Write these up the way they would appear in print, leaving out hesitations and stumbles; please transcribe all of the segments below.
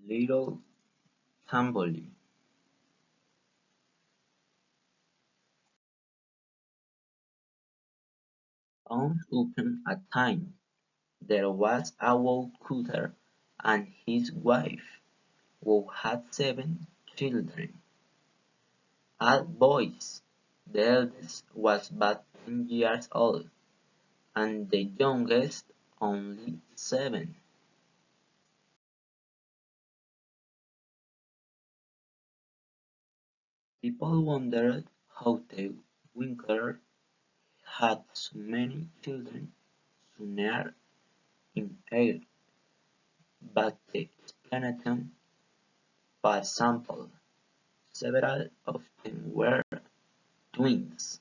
Little Thumbling. Once upon a time there was a woodcutter and his wife, who had 7 children, all boys. The eldest was but 10 years old, and the youngest only 7. People wondered how the woodcutter had so many children so near in age, but the explanation was simple. Several of them were twins.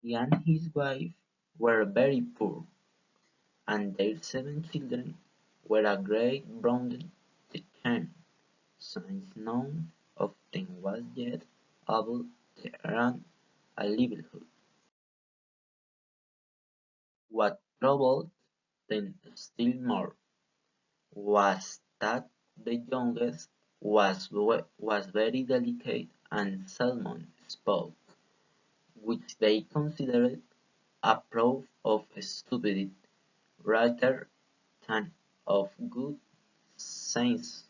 He and his wife were very poor, and their 7 children were a great burden to them, since none of them was yet able to earn a livelihood. What troubled them still more was that the youngest was very delicate and seldom spoke, which they considered a proof of stupidity rather than of good sense.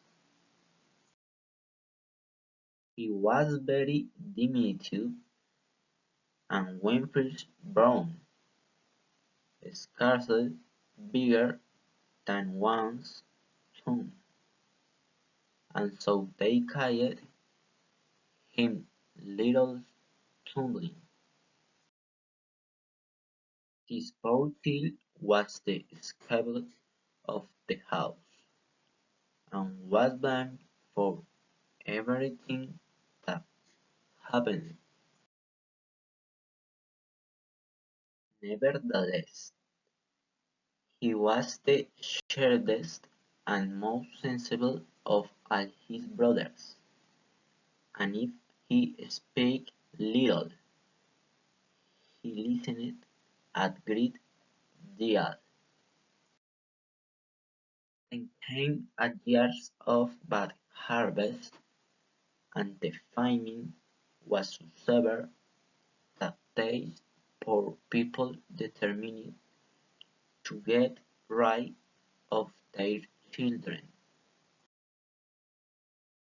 He was very diminutive and when first born, scarcely bigger than one's thumb, and so they called him Little Thumbling. His poor was the scapegoat of the house, and was blamed for everything that happened. Nevertheless, he was the shrewdest and most sensible of all his brothers, and if he spake little, he listened a great deal. Then came a year of bad harvest, and the famine was so severe that they poor people determined to get rid of their children.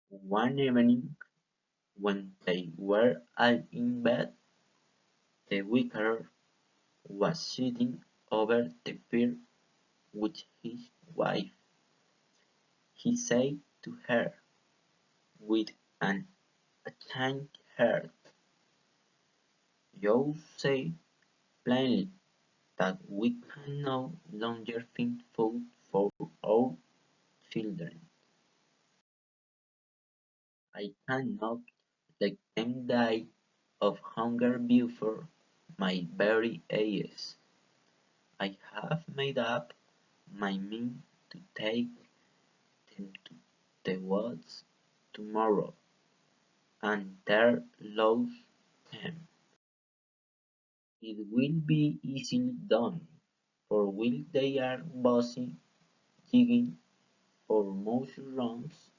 One evening, when they were all in bed, the vicar was sitting over the fire with his wife. He said to her, with an aching heart, "You say plainly that we can no longer find food for our children. I cannot let them die of hunger before my very eyes. I have made up my mind to take them to the woods tomorrow and there lose them. It will be easily done, for while they are busy digging for mushrooms,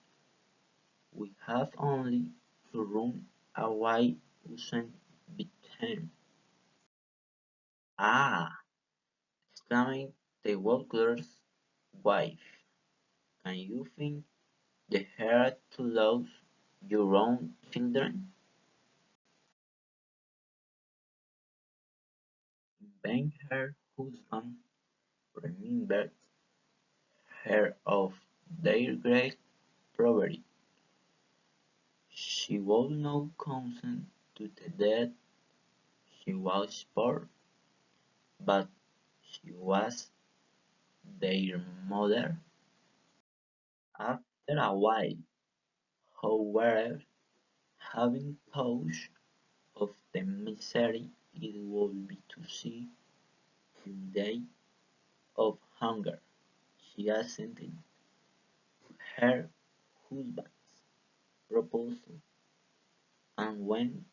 we have only to run away using beat them." "Ah!" exclaimed the woodcutter's wife, "can you find the heart to lose your own children?" In vain her husband reminded her of their great poverty. She would not consent to the death. She was poor, but she was their mother. After a while, however, having thought of the misery it would be to see him die of hunger, she assented to her husband's proposal and went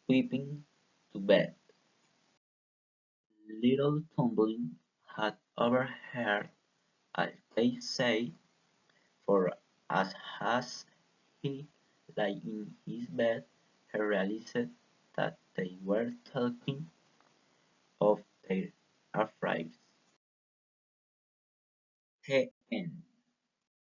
weeping to bed. Little Thumbling had overheard as they say, for as he lay in his bed, he realized that they were talking of their affairs. The end.